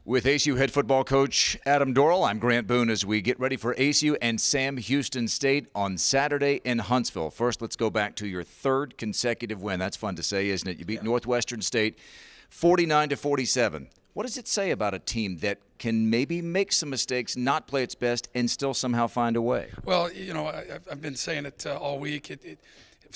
With ACU head football coach Adam Dorrel, I'm Grant Boone as we get ready for ACU and Sam Houston State on Saturday in Huntsville. First, let's go back to your third consecutive win. That's fun to say, isn't it? You beat Northwestern State 49-47. What does it say about a team that can maybe make some mistakes, not play its best, and still somehow find a way? Well, you know, I've been saying it all week.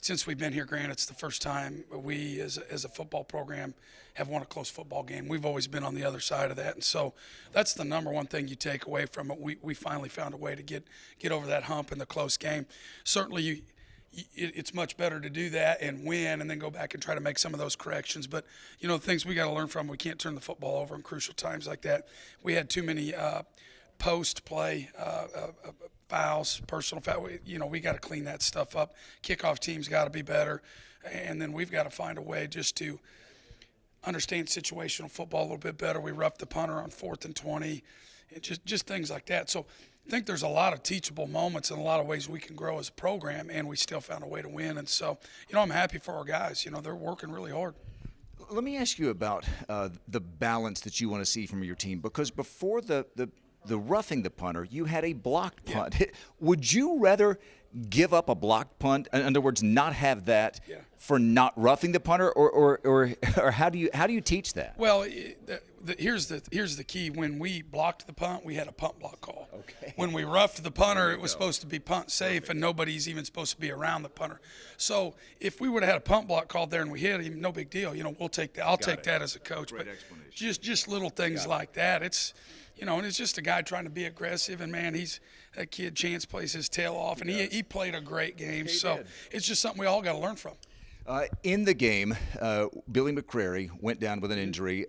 Since we've been here, Grant, it's the first time we, as a football program, have won a close football game. We've always been on the other side of that, and so that's the number one thing you take away from it. We finally found a way to get over that hump in the close game. Certainly, it's much better to do that and win, and then go back and try to make some of those corrections. But you know, the things we got to learn from, we can't turn the football over in crucial times like that. We had too many post play. Fouls, personal foul. We got to clean that stuff up. Kickoff teams got to be better, and then we've got to find a way just to understand situational football a little bit better. We roughed the punter on 4th and 20, and just things like that. So I think there's a lot of teachable moments and a lot of ways we can grow as a program, and we still found a way to win. And so, I'm happy for our guys. They're working really hard. Let me ask you about the balance that you want to see from your team, because before the roughing the punter, you had a blocked punt. Yeah. Would you rather give up a blocked punt, in other words, not have that for not roughing the punter, or how do you teach that? Well, here's the key. When we blocked the punt, we had a punt block call. Okay. When we roughed the punter, it was supposed to be punt safe, and nobody's even supposed to be around the punter. So if we would have had a punt block called there and we hit him, no big deal. We'll take that. I'll take that as a coach. Great but just little things like that. It's and it's just a guy trying to be aggressive, and man, that kid Chance plays his tail off, and he played a great game. It's just something we all got to learn from. In the game, Billy McCrary went down with an injury.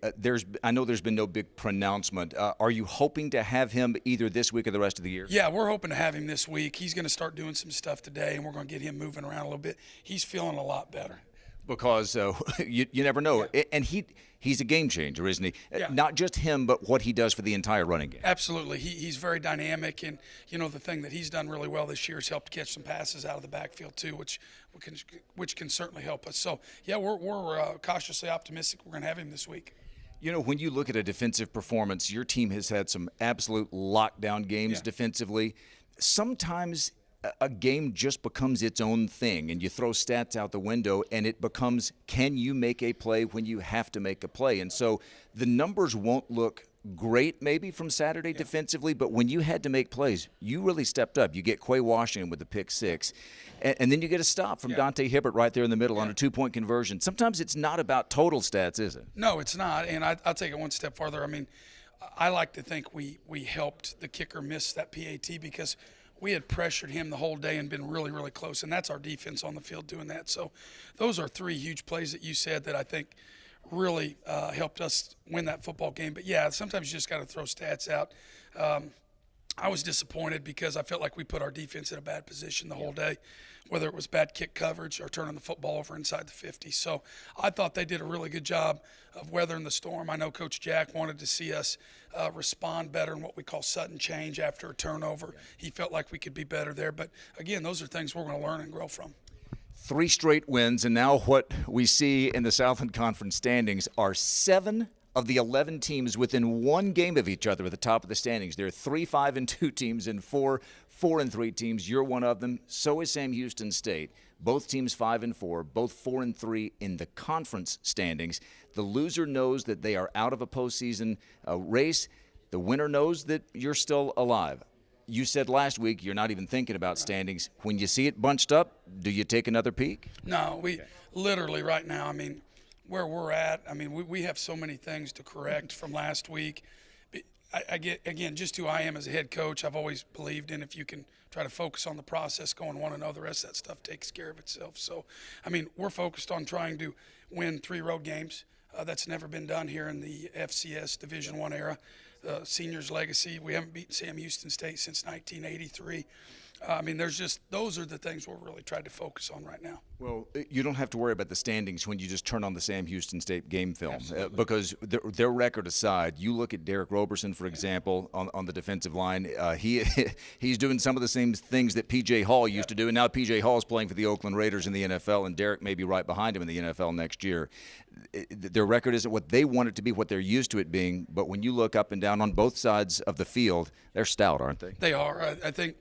I know there's been no big pronouncement. Are you hoping to have him either this week or the rest of the year? Yeah, we're hoping to have him this week. He's going to start doing some stuff today, and we're going to get him moving around a little bit. He's feeling a lot better. Because you never know. Yeah. And he's a game changer, isn't he? Yeah. Not just him, but what he does for the entire running game. Absolutely. He's very dynamic, and, the thing that he's done really well this year is helped catch some passes out of the backfield too, which can certainly help us. So, yeah, we're cautiously optimistic we're going to have him this week. When you look at a defensive performance, your team has had some absolute lockdown games defensively. Sometimes a game just becomes its own thing, and you throw stats out the window, and it becomes, can you make a play when you have to make a play? And so the numbers won't look great maybe from Saturday defensively, but when you had to make plays, you really stepped up. You get Quay Washington with the pick six, and then you get a stop from Dante Hibbert right there in the middle on a two-point conversion. Sometimes it's not about total stats, is it? No, it's not, and I'll take it one step farther. I mean, I like to think we helped the kicker miss that PAT because we had pressured him the whole day and been really, really close, and that's our defense on the field doing that. So those are three huge plays that you said that I think really helped us win that football game. But, yeah, sometimes you just got to throw stats out. I was disappointed because I felt like we put our defense in a bad position the whole day, whether it was bad kick coverage or turning the football over inside the 50. So I thought they did a really good job of weathering the storm. I know Coach Jack wanted to see us respond better in what we call sudden change after a turnover. He felt like we could be better there. But, again, those are things we're going to learn and grow from. 3 straight wins, and now what we see in the Southland Conference standings are 7 of the 11 teams within one game of each other at the top of the standings. There are 3 5-2 teams and 4 4-3 teams. You're one of them. So is Sam Houston State. Both teams 5-4, both 4-3 in the conference standings. The loser knows that they are out of a postseason race. The winner knows that you're still alive. You said last week you're not even thinking about standings. When you see it bunched up, do you take another peek? No, we literally right now, I mean, where we're at, I mean, we have so many things to correct from last week. I get, again, just who I am as a head coach, I've always believed in if you can try to focus on the process going 1-0, the rest of that stuff takes care of itself. So, I mean, we're focused on trying to win 3 road games. That's never been done here in the FCS Division I era. the seniors' legacy. We haven't beaten Sam Houston State since 1983. I mean, those are the things we're really trying to focus on right now. Well, you don't have to worry about the standings when you just turn on the Sam Houston State game film because their record aside, you look at Derek Roberson, for example, on the defensive line. He's doing some of the same things that P.J. Hall used to do, and now P.J. Hall is playing for the Oakland Raiders in the NFL, and Derek may be right behind him in the NFL next year. Their record isn't what they want it to be, what they're used to it being, but when you look up and down on both sides of the field, they're stout, aren't they? They are. I think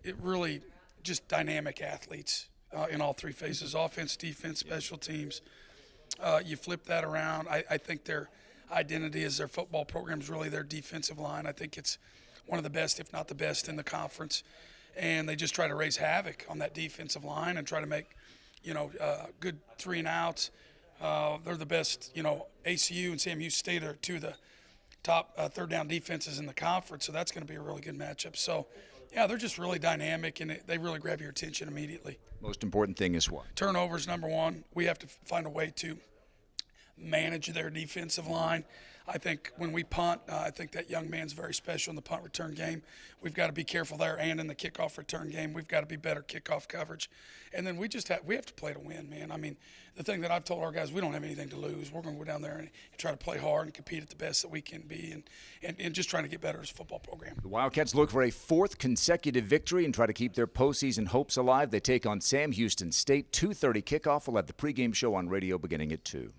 it really just dynamic athletes in all three phases: offense, defense, special teams. You flip that around. I think their identity as their football program is really their defensive line. I think it's one of the best, if not the best, in the conference. And they just try to raise havoc on that defensive line and try to make, good 3-and-outs. They're the best, ACU and Sam Houston State are two of the top third down defenses in the conference. So that's going to be a really good matchup. So, yeah, they're just really dynamic, and they really grab your attention immediately. Most important thing is what? Turnovers, number one. We have to find a way to manage their defensive line. I think when we punt, I think that young man's very special in the punt return game. We've got to be careful there, and in the kickoff return game, we've got to be better kickoff coverage. And then we have to play to win, man. I mean, the thing that I've told our guys, we don't have anything to lose. We're going to go down there and try to play hard and compete at the best that we can be, and just trying to get better as a football program. The Wildcats look for a fourth consecutive victory and try to keep their postseason hopes alive. They take on Sam Houston State. 2:30 kickoff. We'll have the pregame show on radio beginning at 2.